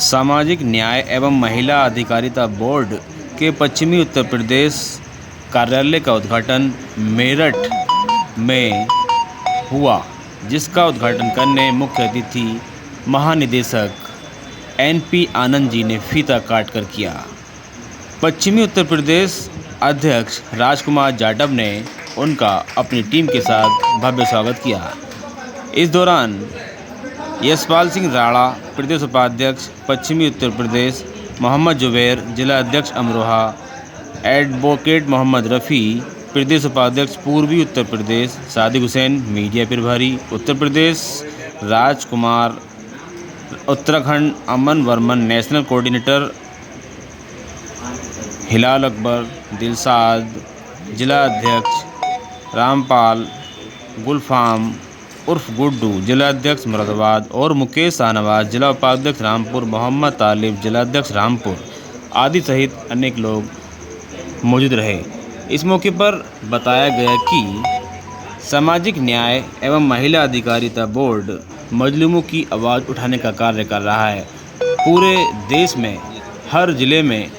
सामाजिक न्याय एवं महिला अधिकारिता बोर्ड के पश्चिमी उत्तर प्रदेश कार्यालय का उद्घाटन मेरठ में हुआ, जिसका उद्घाटन करने मुख्य अतिथि महानिदेशक NP आनंद जी ने फीता काट कर किया। पश्चिमी उत्तर प्रदेश अध्यक्ष राजकुमार जाटव ने उनका अपनी टीम के साथ भव्य स्वागत किया। इस दौरान यशपाल सिंह राणा प्रदेश उपाध्यक्ष पश्चिमी उत्तर प्रदेश, मोहम्मद जुबैर जिला अध्यक्ष अमरोहा, एडवोकेट मोहम्मद रफ़ी प्रदेश उपाध्यक्ष पूर्वी उत्तर प्रदेश, सादिक हुसैन मीडिया प्रभारी उत्तर प्रदेश, राजकुमार उत्तराखंड, अमन वर्मन नेशनल कोऑर्डिनेटर, हिलाल अकबर, दिलसाद जिला अध्यक्ष, रामपाल गुलफाम उर्फ गुड्डू जिला अध्यक्ष मुरादाबाद और मुकेश शाहनवाज जिला उपाध्यक्ष रामपुर, मोहम्मद तालिब जिला अध्यक्ष रामपुर आदि सहित अनेक लोग मौजूद रहे। इस मौके पर बताया गया कि सामाजिक न्याय एवं महिला अधिकारिता बोर्ड मजलूमों की आवाज़ उठाने का कार्य कर रहा है। पूरे देश में हर ज़िले में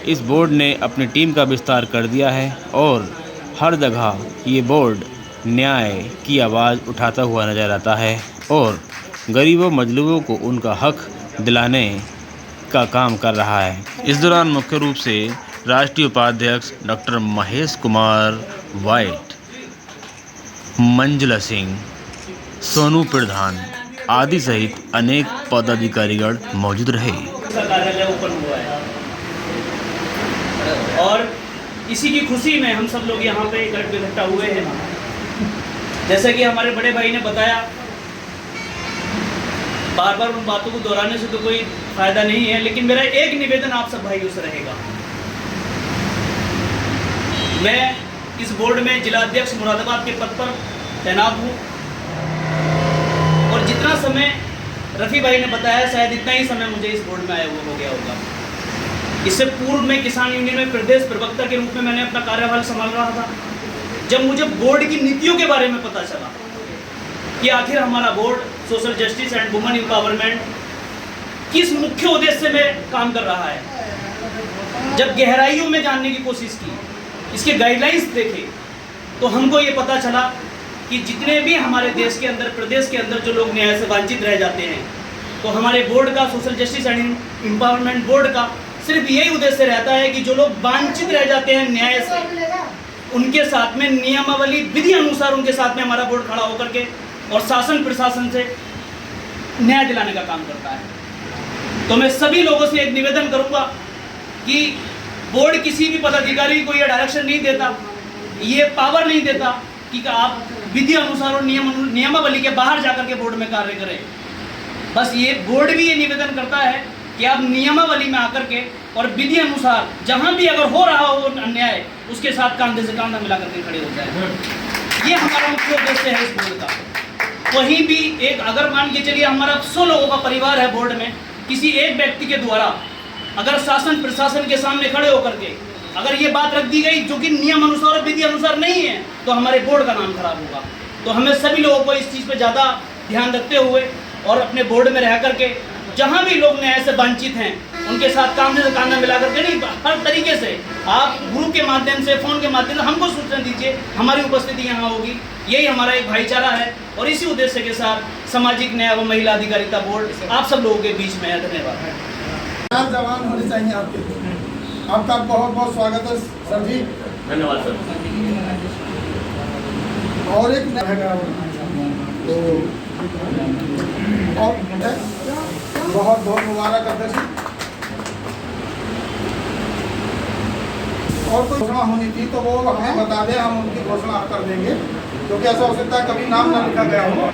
इस बोर्ड ने अपनी टीम का विस्तार कर दिया है और हर जगह ये बोर्ड न्याय की आवाज़ उठाता हुआ नजर आता है और गरीबों मजलूमों को उनका हक दिलाने का काम कर रहा है। इस दौरान मुख्य रूप से राष्ट्रीय उपाध्यक्ष डॉक्टर महेश कुमार वाइट, मंजुला सिंह, सोनू प्रधान आदि सहित अनेक पदाधिकारीगण मौजूद रहे। कार्यालय ओपन हुआ है और इसी की खुशी में हम सब लोग यहाँ पे इकट्ठा हुए हैं। जैसा कि हमारे बड़े भाई ने बताया, बार बार उन बातों को दोहराने से तो कोई फायदा नहीं है, लेकिन मेरा एक निवेदन आप सब भाइयों से रहेगा। मैं इस बोर्ड में जिला अध्यक्ष मुरादाबाद के पद पर तैनात हूँ और जितना समय रफ़ी भाई ने बताया, शायद इतना ही समय मुझे इस बोर्ड में आया हुआ हो गया होगा। इससे पूर्व में किसान यूनियन में प्रदेश प्रवक्ता के रूप में मैंने अपना कार्यभार संभाल रहा था। जब मुझे बोर्ड की नीतियों के बारे में पता चला कि आखिर हमारा board social justice and women empowerment किस मुख्य उद्देश्य में काम कर रहा है, जब गहराइयों में जानने की कोशिश की, इसके गाइडलाइंस देखे, तो हमको ये पता चला कि जितने भी हमारे देश के अंदर, प्रदेश के अंदर जो लोग न्याय से वंचित रह जाते हैं, तो हमारे बोर्ड का, social justice and empowerment board का सिर्फ यही उद्देश्य रहता है कि जो लोग वंचित रह जाते हैं न्याय से, उनके साथ में नियमावली विधि अनुसार उनके साथ में हमारा बोर्ड खड़ा होकर के और शासन प्रशासन से न्याय दिलाने का काम करता है। तो मैं सभी लोगों से एक निवेदन करूंगा कि बोर्ड किसी भी पदाधिकारी को यह डायरेक्शन नहीं देता, ये पावर नहीं देता कि आप विधि अनुसार और नियमावली के बाहर जाकर के बोर्ड में कार्य करें। बस ये बोर्ड भी ये निवेदन करता है कि आप नियमावली में आकर के और विधि अनुसार जहां भी अगर हो रहा हो अन्याय, उसके साथ कंधे से कंधा मिलाकर के खड़े हो जाए। ये हमारा मुख्य उद्देश्य है इस बोर्ड का। कहीं भी एक, अगर मान के चलिए हमारा 100 लोगों का परिवार है बोर्ड में, किसी एक व्यक्ति के द्वारा अगर शासन प्रशासन के सामने खड़े होकर के अगर ये बात रख दी गई जो कि नियम अनुसार और विधि अनुसार नहीं है, तो हमारे बोर्ड का नाम खराब होगा। तो हमें सभी लोगों को इस चीज़ पर ज़्यादा ध्यान रखते हुए और अपने बोर्ड में रह करके जहाँ भी लोग न्याय से वंचित हैं, उनके साथ कंधे से कंधा मिला करके, नहीं, हर तरीके से आप ग्रुप के माध्यम से, फ़ोन के माध्यम से हमको सूचना दीजिए, हमारी उपस्थिति यहाँ होगी। यही हमारा एक भाईचारा है और इसी उद्देश्य के साथ सामाजिक न्याय व महिला अधिकारिता बोर्ड आप सब लोगों के बीच में है। धन्यवाद। जवान होने चाहिए आपका बहुत बहुत स्वागत है सर जी। धन्यवाद सर। और एक और बहुत बहुत मुबारक अध्यक्ष। और कोई घोषणा होनी थी तो वो हमें बता दें, हम उनकी घोषणा कर देंगे, क्योंकि ऐसा हो सकता है कभी नाम ना लिखा गया हो।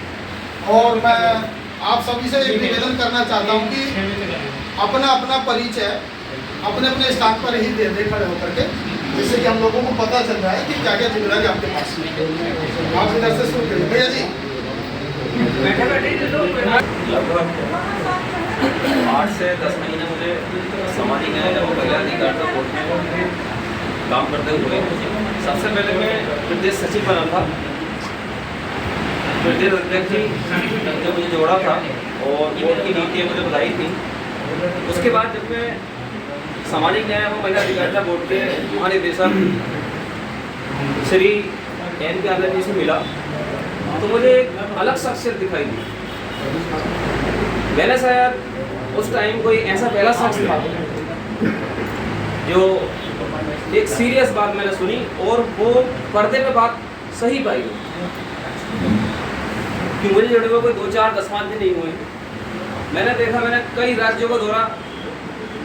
और मैं आप सभी से एक निवेदन करना चाहता हूँ कि अपना अपना परिचय अपने अपने स्थान पर ही दे खड़े होकर के, जिससे कि हम लोगों को पता चल जाए कि क्या क्या जिम्मेदारी आपके पास है। आप इधर से शुरू करिए भैया जी। लगभग 8 से 10 महीने मुझे सामाजिक न्याय एवं महिला अधिकारिता बोर्ड में काम करते हुए, सबसे पहले मैं प्रदेश सचिव बना था। प्रदेश अध्यक्ष जी ने मुझे जोड़ा था और बोर्ड की नीतियाँ मुझे बताई थी। उसके बाद जब मैं सामाजिक न्याय एवं महिला अधिकारिता बोर्ड के महानिदेशक श्री एन के आनंद जी से मिला तो मुझे एक अलग शख्सियत दिखाई दी। मैंने शायद उस टाइम कोई ऐसा पहला शख्स था जो एक सीरियस बात मैंने सुनी और वो पर्दे पे बात सही पाई कि मुझे जुड़े हुए कोई 2-4-10 दिन नहीं हुए। मैंने देखा, मैंने कई राज्यों का दौरा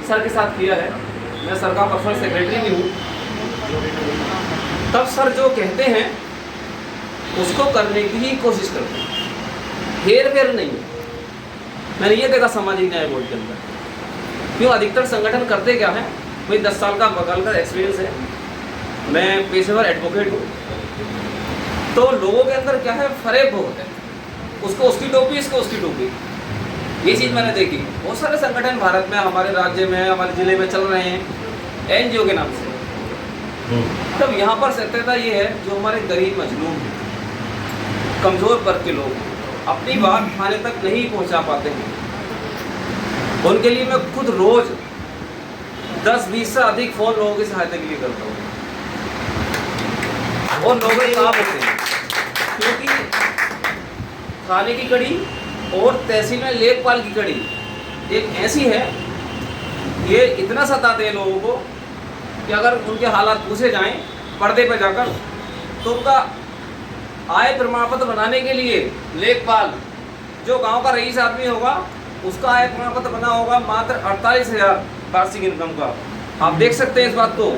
सर के साथ किया है, मैं सर का पर्सनल सेक्रेटरी भी हूँ। तब सर जो कहते हैं उसको करने की ही कोशिश करते हैं, हेर फेर नहीं है। मैंने ये देखा सामाजिक न्याय बोर्ड के अंदर, क्यों अधिकतर संगठन करते क्या है, भाई 10 साल का बगल का एक्सपीरियंस है, मैं पेशेवर एडवोकेट हूँ, तो लोगों के अंदर क्या है, फरेब बहुत है, उसको उसकी टोपी, इसको उसकी टोपी। ये चीज़ मैंने देखी। बहुत सारे संगठन भारत में, हमारे राज्य में, हमारे ज़िले में चल रहे हैं NGO के नाम से। तब यहाँ पर सत्यता ये है, जो हमारे गरीब मजलूम हैं, कमज़ोर वर्ग के लोग अपनी बात थाने तक नहीं पहुँचा पाते हैं, उनके लिए मैं खुद रोज़ 10-20 से अधिक फ़ोन लोगों की सहायता के लिए करता हूँ और लोग काम होते हैं, क्योंकि थाने की कड़ी और तहसील में लेखपाल की कड़ी एक ऐसी है, ये इतना सताते हैं लोगों को कि अगर उनके हालात पूछे जाएं पर्दे पर जाकर, तो उनका आय प्रमाण पत्र बनाने के लिए लेखपाल, जो गांव का रईस आदमी होगा, उसका आय प्रमाण पत्र बना होगा मात्र 48,000 वार्षिक इनकम का। आप देख सकते हैं इस बात को,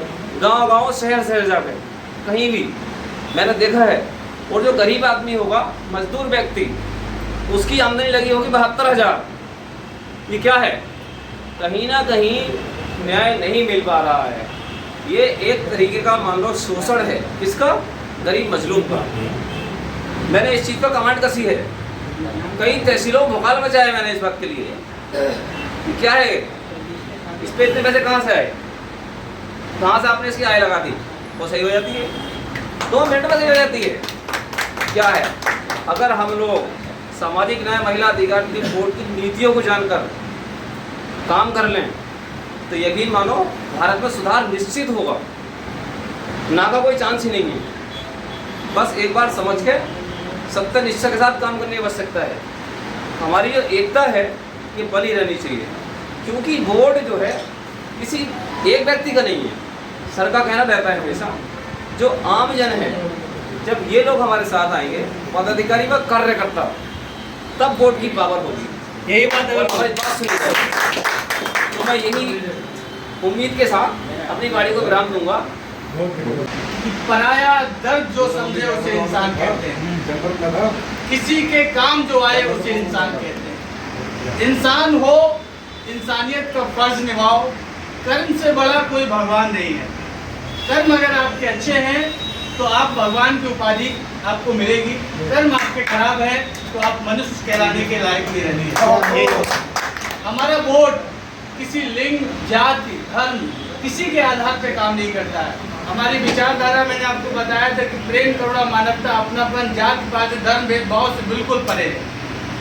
गांव-गांव, शहर-शहर जाकर कहीं भी मैंने देखा है। और जो गरीब आदमी होगा, मजदूर व्यक्ति, उसकी आमदनी लगी होगी 72,000। ये क्या है, कहीं ना कहीं न्याय नहीं मिल पा रहा है। ये एक तरीके का मान लो शोषण है, किसका, गरीब मजलूम का। मैंने इस चीज़ पर कमांड कसी है, कई तहसीलों में भोकाल मचाया मैंने इस बात के लिए। क्या है, इस पे इतने पैसे कहाँ से आए, कहाँ से आपने इसकी आय लगा दी, वो सही हो जाती है 2 मिनट में सही हो जाती है। क्या है, अगर हम लोग सामाजिक न्याय महिला अधिकारिता बोर्ड की नीतियों को जानकर काम कर लें तो यकीन मानो भारत में सुधार निश्चित होगा, ना का कोई चांस ही नहीं है। बस एक बार समझ के सत्य निष्ठा के साथ काम करने की आवश्यकता है। हमारी जो एकता है ये बनी रहनी चाहिए, क्योंकि बोर्ड जो है किसी एक व्यक्ति का नहीं है। सर का कहना रहता है हमेशा, जो आम जन है, जब ये लोग हमारे साथ आएंगे, पदाधिकारी व कार्यकर्ता, तब बोर्ड की पावर होगी। यही बात है, हमारी बात सुनी जाएगी। तो मैं यही उम्मीद के साथ अपनी गाड़ी को विराम दूंगा। पराया दर्द जो समझे उसे इंसान कहते हैं, किसी के काम जो आए उसे इंसान कहते हैं। इंसान हो, इंसानियत का फर्ज निभाओ। कर्म से बड़ा कोई भगवान नहीं है। कर्म अगर आपके अच्छे हैं तो आप भगवान की उपाधि आपको मिलेगी। कर्म आपके खराब है तो आप मनुष्य कहलाने के लायक नहीं रहेंगे। हमारा बोर्ड किसी लिंग, जाति, धर्म, किसी के आधार पे काम नहीं करता है। हमारी विचारधारा मैंने आपको बताया था कि प्रेम, करुणा, मानवता, अपनापन, जाति पाति, धर्म भेदभाव से बिल्कुल परे है।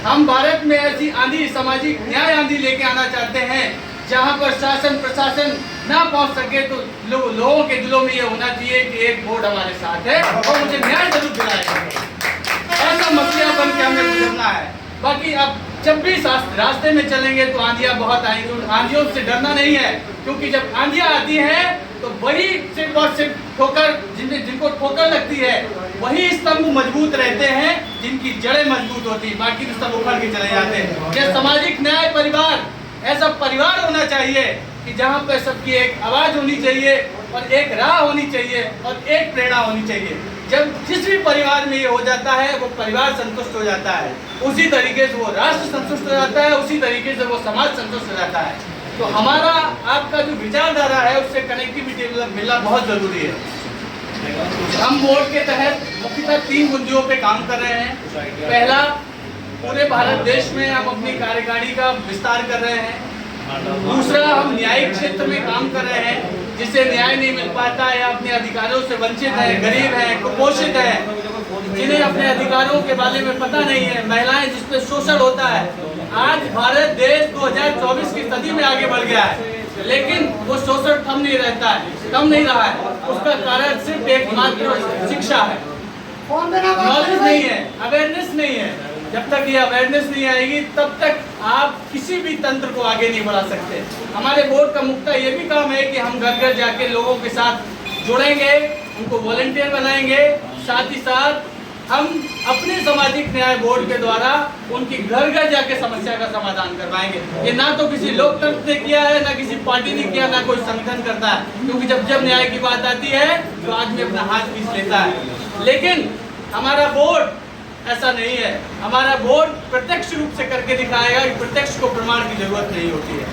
हम भारत में ऐसी आंधी, सामाजिक न्याय आंधी लेके आना चाहते हैं जहां पर शासन प्रशासन ना पहुंच सके तो लोगों के दिलों में ये होना चाहिए कि एक बोर्ड हमारे साथ है और मुझे न्याय जरूर दिलाएगा। ऐसा मसला बन के हमें गुजरना है। बाकी अब जब भी रास्ते में चलेंगे तो आंधियां बहुत आएंगी, उन आंधियों से डरना नहीं है, क्योंकि जब आंधियां आती हैं तो वही सिर्फ और सिर्फ ठोकर, जिनको ठोकर लगती है वही स्तंभ मजबूत रहते हैं जिनकी जड़ें मजबूत होती है, बाकी तो सब उखड़ के चले जाते हैं। ये सामाजिक न्याय परिवार ऐसा परिवार होना चाहिए कि जहाँ पे सबकी एक आवाज़ होनी चाहिए और एक राह होनी चाहिए और एक प्रेरणा होनी चाहिए। जब जिस भी परिवार में ये हो जाता है वो परिवार संतुष्ट हो जाता है, उसी तरीके से वो राष्ट्र संतुष्ट हो जाता है, उसी तरीके से वो समाज संतुष्ट हो जाता है। तो हमारा आपका जो विचारधारा है उससे कनेक्टिविटी मिलना बहुत ज़रूरी है। हम बोर्ड के तहत मुख्यतः 3 बिंदुओं पे काम कर रहे हैं। पहला, पूरे भारत देश में हम अपनी कार्यकारिणी का विस्तार कर रहे हैं। दूसरा, हम न्यायिक क्षेत्र में काम कर रहे हैं, जिसे न्याय नहीं मिल पाता है, अपने अधिकारों से वंचित है, गरीब है, कुपोषित है, जिन्हें अपने अधिकारों के बारे में पता नहीं है, महिलाएं जिस पे शोषण होता है, आज भारत देश 2024 की सदी में आगे बढ़ गया है, लेकिन वो शोषण थम नहीं रहा है। उसका कारण सिर्फ एकमात्र शिक्षा है, नॉलेज नहीं है, अवेयरनेस नहीं है। जब तक ये अवेयरनेस नहीं आएगी तब तक आप किसी भी तंत्र को आगे नहीं बढ़ा सकते। हमारे बोर्ड का मुख्य ये भी काम है कि हम घर घर जाके लोगों के साथ जुड़ेंगे, उनको वॉलंटियर बनाएंगे, साथ ही साथ हम अपने सामाजिक न्याय बोर्ड के द्वारा उनकी घर घर जाके समस्या का समाधान करवाएंगे। ये ना तो किसी लोकतंत्र ने किया है, ना किसी पार्टी ने किया, ना कोई संगठन करता है, क्योंकि जब न्याय की बात आती है तो आदमी अपना हाथ पीस लेता है। लेकिन हमारा बोर्ड ऐसा नहीं है। हमारा बोर्ड प्रत्यक्ष रूप से करके दिखाएगा कि प्रत्यक्ष को प्रमाण की जरूरत नहीं होती है।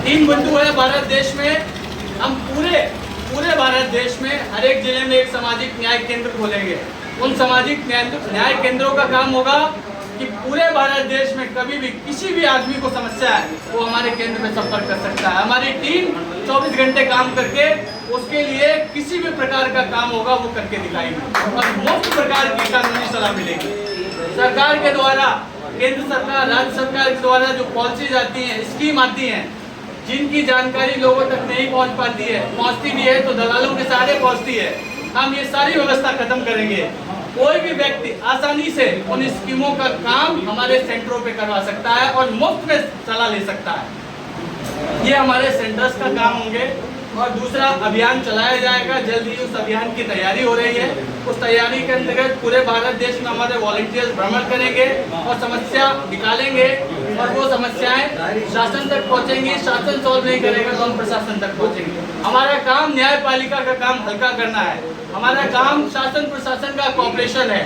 3 बिंदु है भारत देश में। हम पूरे भारत देश में हर एक जिले में एक सामाजिक न्याय केंद्र खोलेंगे। उन सामाजिक न्याय केंद्रों का काम होगा कि पूरे भारत देश में कभी भी किसी भी आदमी को समस्या है वो हमारे केंद्र में संपर्क कर सकता है। हमारी टीम 24 घंटे काम करके उसके लिए किसी भी प्रकार का काम होगा वो करके दिखाएंगे और मुफ्त प्रकार की कानूनी सलाह मिलेगी। सरकार के द्वारा, केंद्र सरकार, राज्य सरकार के द्वारा जो पॉलिसीज आती हैं, स्कीम आती हैं, जिनकी जानकारी लोगों तक नहीं पहुंच पाती है, पहुंचती भी है तो दलालों के सहारे पहुंचती है। हम ये सारी व्यवस्था खत्म करेंगे। कोई भी व्यक्ति आसानी से उन स्कीमों का काम हमारे सेंटरों पे करवा सकता है और मुफ्त में सलाह ले सकता है। ये हमारे सेंटर्स का काम होंगे। और दूसरा, अभियान चलाया जाएगा, जल्द ही उस अभियान की तैयारी हो रही है। उस तैयारी के अंतर्गत पूरे भारत देश में हमारे वॉलंटियर्स भ्रमण करेंगे और समस्या निकालेंगे और वो समस्याएं शासन तक पहुंचेंगी। शासन सॉल्व नहीं करेगा तो हम प्रशासन तक पहुंचेंगे। हमारा काम न्यायपालिका का काम हल्का करना है। हमारा काम शासन प्रशासन का कोऑपरेशन है।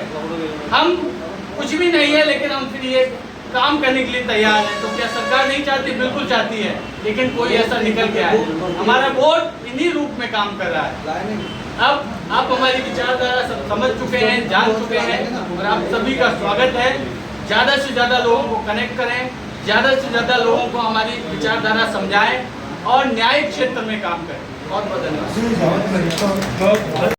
हम कुछ भी नहीं है, लेकिन हम फिर ये काम करने के लिए तैयार है। तो क्या सरकार नहीं चाहती? बिल्कुल चाहती है, लेकिन कोई ऐसा निकल के आए। हमारा बोर्ड इन्हीं रूप में काम कर रहा है। अब आप हमारी विचारधारा सब समझ चुके हैं, जान चुके हैं और आप सभी का स्वागत है। ज़्यादा से ज़्यादा लोगों को कनेक्ट करें, ज़्यादा से ज़्यादा लोगों को हमारी विचारधारा समझाएं और न्यायिक क्षेत्र में काम करें। बहुत बहुत धन्यवाद।